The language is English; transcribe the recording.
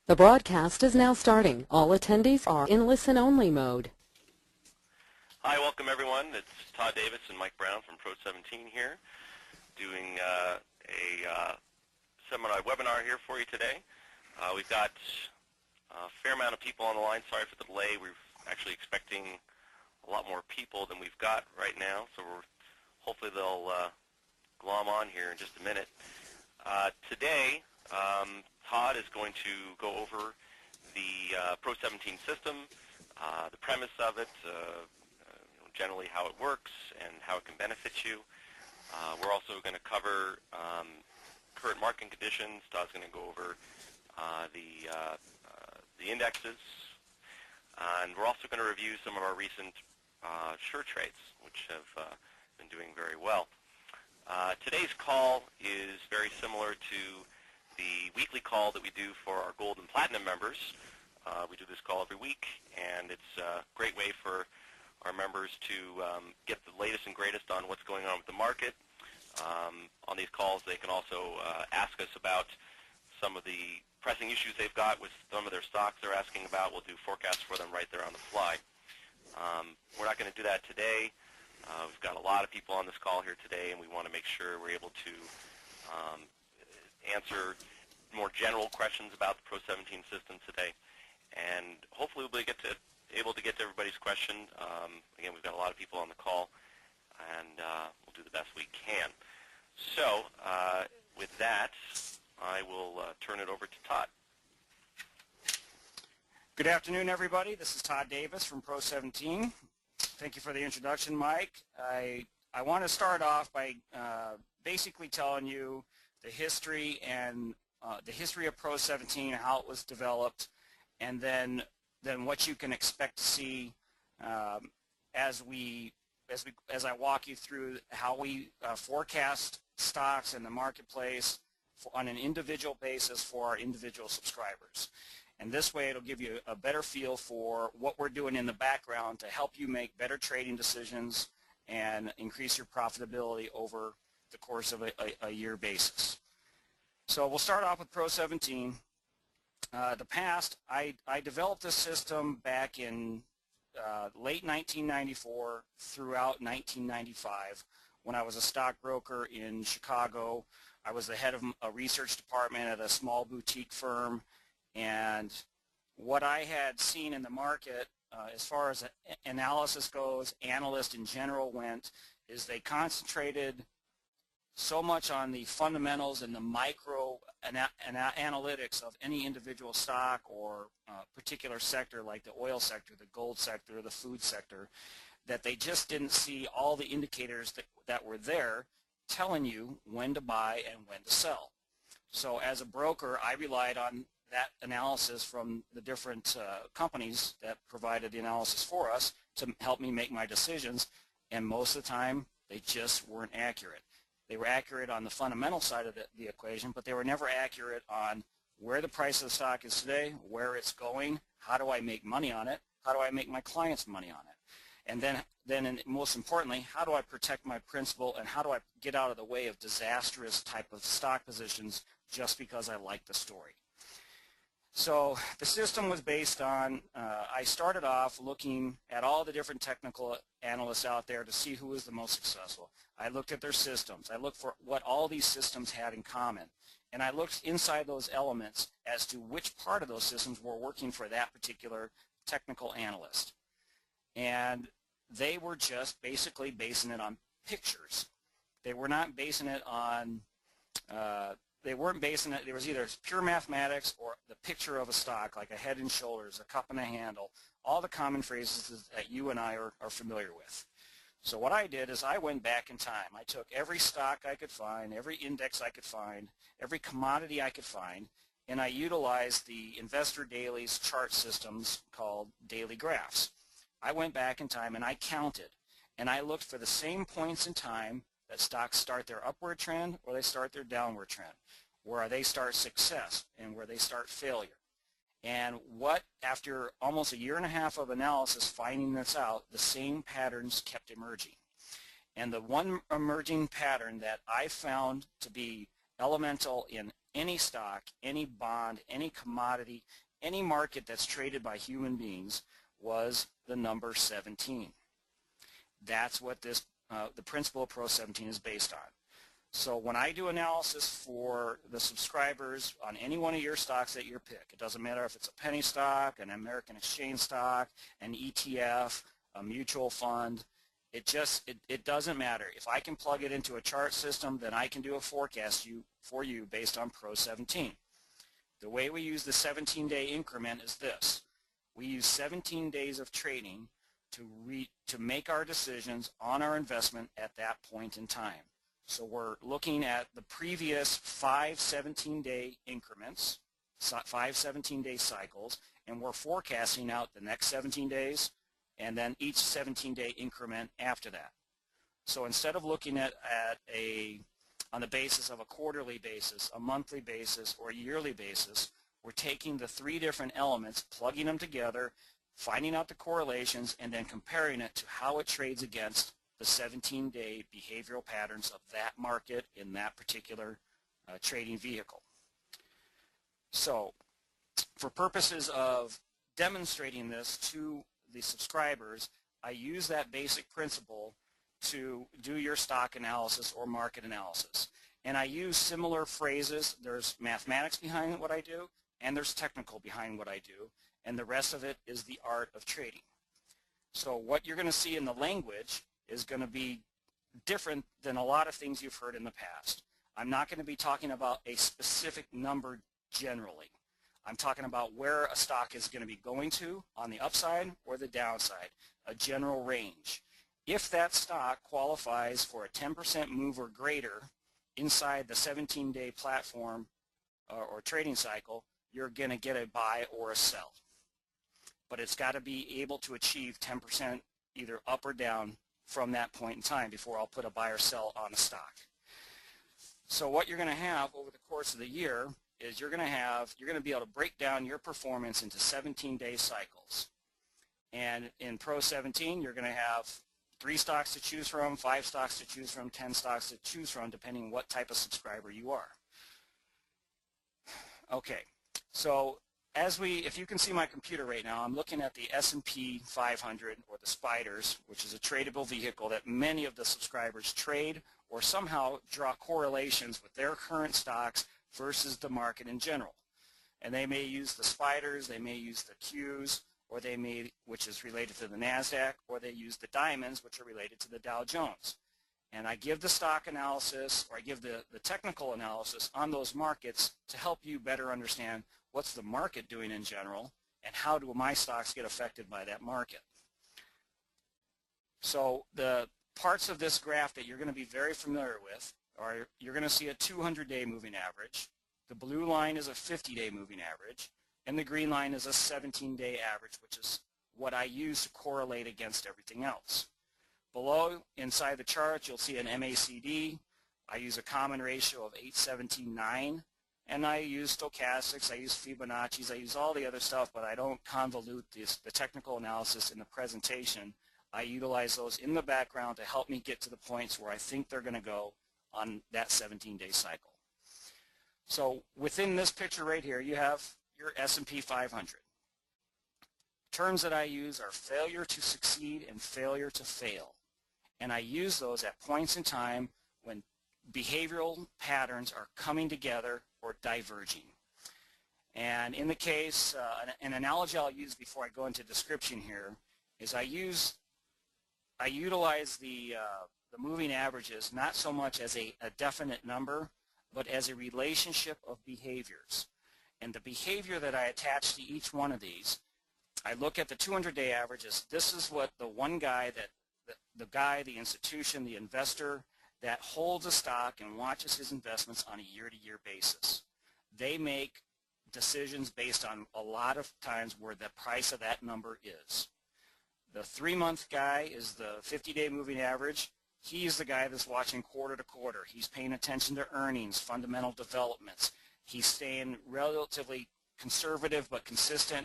The broadcast is now starting. All attendees are in listen-only mode. Hi, welcome everyone. It's Todd Davis and Mike Brown from Pro17 here, doing a seminar webinar here for you today. We've got a fair amount of people on the line. Sorry for the delay. We're actually expecting a lot more people than we've got right now, so hopefully they'll glom on here in just a minute. Today, Todd is going to go over the Pro17 system, the premise of it, generally how it works and how it can benefit you. We're also going to cover current market conditions. Todd's going to go over the indexes, and we're also going to review some of our recent sure trades, which have been doing very well. Today's call is very similar to the weekly call that we do for our Gold and Platinum members. We do this call every week, and it's a great way for our members to get the latest and greatest on what's going on with the market. On these calls, they can also ask us about some of the pressing issues they've got with some of their stocks they're asking about. We'll do forecasts for them right there on the fly. We're not going to do that today. We've got a lot of people on this call here today, and we want to make sure we're able to answer more general questions about the Pro17 system today. And hopefully we'll able to get to everybody's question. Again, we've got a lot of people on the call, and we'll do the best we can. So with that, I will turn it over to Todd. Good afternoon, everybody. This is Todd Davis from Pro17. Thank you for the introduction, Mike. I want to start off by basically telling you the history and the history of Pro17, how it was developed, and then what you can expect to see as I walk you through how we forecast stocks in the marketplace on an individual basis for our individual subscribers. And this way it'll give you a better feel for what we're doing in the background to help you make better trading decisions and increase your profitability over the course of a year basis. So we'll start off with Pro17. The past, I developed this system back in late 1994 throughout 1995 when I was a stockbroker in Chicago. I was the head of a research department at a small boutique firm, and what I had seen in the market as far as analysis goes, analysts in general went, is they concentrated so much on the fundamentals and the micro analytics of any individual stock or particular sector like the oil sector, the gold sector, the food sector, that they just didn't see all the indicators that were there telling you when to buy and when to sell. So as a broker, I relied on that analysis from the different companies that provided the analysis for us to help me make my decisions, and most of the time they just weren't accurate. They were accurate on the fundamental side of the equation, but they were never accurate on where the price of the stock is today, where it's going, how do I make money on it, how do I make my clients money on it, and then most importantly, how do I protect my principal, and how do I get out of the way of disastrous type of stock positions just because I like the story. So the system was based on, I started off looking at all the different technical analysts out there to see who was the most successful. I looked at their systems. I looked for what all these systems had in common. And I looked inside those elements as to which part of those systems were working for that particular technical analyst. And they were just basically basing it on pictures. They were not basing it on they weren't basing it, there was either pure mathematics or the picture of a stock, like a head and shoulders, a cup and a handle, all the common phrases that you and I are familiar with. So what I did is I went back in time. I took every stock I could find, every index I could find, every commodity I could find, and I utilized the Investor Daily's chart systems called daily graphs. I went back in time and I counted, and I looked for the same points in time that stocks start their upward trend or they start their downward trend, where they start success and where they start failure. And what, after almost a year and a half of analysis finding this out, the same patterns kept emerging. And the one emerging pattern that I found to be elemental in any stock, any bond, any commodity, any market that's traded by human beings was the number 17. That's what this the principle of Pro 17 is based on. So when I do analysis for the subscribers on any one of your stocks that you pick, it doesn't matter if it's a penny stock, an American exchange stock, an ETF, a mutual fund, it doesn't matter. If I can plug it into a chart system, then I can do a forecast for you based on Pro 17. The way we use the 17-day increment is this. We use 17 days of trading to make our decisions on our investment at that point in time. So we're looking at the previous 5 17-day increments, 5 17-day cycles, and we're forecasting out the next 17 days and then each 17-day increment after that. So instead of looking at on the basis of a quarterly basis, a monthly basis, or a yearly basis, we're taking the 3 different elements, plugging them together, finding out the correlations, and then comparing it to how it trades against the 17-day behavioral patterns of that market in that particular trading vehicle. So for purposes of demonstrating this to the subscribers, I use that basic principle to do your stock analysis or market analysis. And I use similar phrases. There's mathematics behind what I do, and there's technical behind what I do, and the rest of it is the art of trading. So what you're going to see in the language is going to be different than a lot of things you've heard in the past. I'm not going to be talking about a specific number generally. I'm talking about where a stock is going to be going to on the upside or the downside, a general range. If that stock qualifies for a 10% move or greater inside the 17-day platform or trading cycle, you're going to get a buy or a sell. But it's got to be able to achieve 10% either up or down from that point in time before I'll put a buy or sell on a stock. So what you're going to have over the course of the year is you're going to be able to break down your performance into 17-day cycles. And in Pro 17, you're going to have 3 stocks to choose from, 5 stocks to choose from, 10 stocks to choose from, depending what type of subscriber you are. Okay, so if you can see my computer right now, I'm looking at the S&P 500, or the SPDRs, which is a tradable vehicle that many of the subscribers trade or somehow draw correlations with their current stocks versus the market in general. And they may use the SPDRs, they may use the Qs, or they may, which is related to the NASDAQ, or they use the diamonds, which are related to the Dow Jones. And I give the stock analysis, or I give the technical analysis on those markets to help you better understand what's the market doing in general, and how do my stocks get affected by that market. So the parts of this graph that you're going to be very familiar with are, you're going to see a 200-day moving average. The blue line is a 50-day moving average, and the green line is a 17-day average, which is what I use to correlate against everything else. Below, inside the chart, you'll see an MACD. I use a common ratio of 817.9, and I use stochastics, I use Fibonacci's, I use all the other stuff, but I don't convolute the technical analysis in the presentation. I utilize those in the background to help me get to the points where I think they're going to go on that 17-day cycle. So within this picture right here, you have your S&P 500. Terms that I use are failure to succeed and failure to fail. And I use those at points in time when behavioral patterns are coming together or diverging. And in the case, an analogy I'll use before I go into description here is I utilize the moving averages not so much as a definite number, but as a relationship of behaviors. And the behavior that I attach to each one of these, I look at the 200-day averages. This is what the one guy the institution, the investor that holds a stock and watches his investments on a year-to-year basis. They make decisions based on a lot of times where the price of that number is. The 3-month guy is the 50-day moving average. He's the guy that's watching quarter to quarter. He's paying attention to earnings, fundamental developments. He's staying relatively conservative but consistent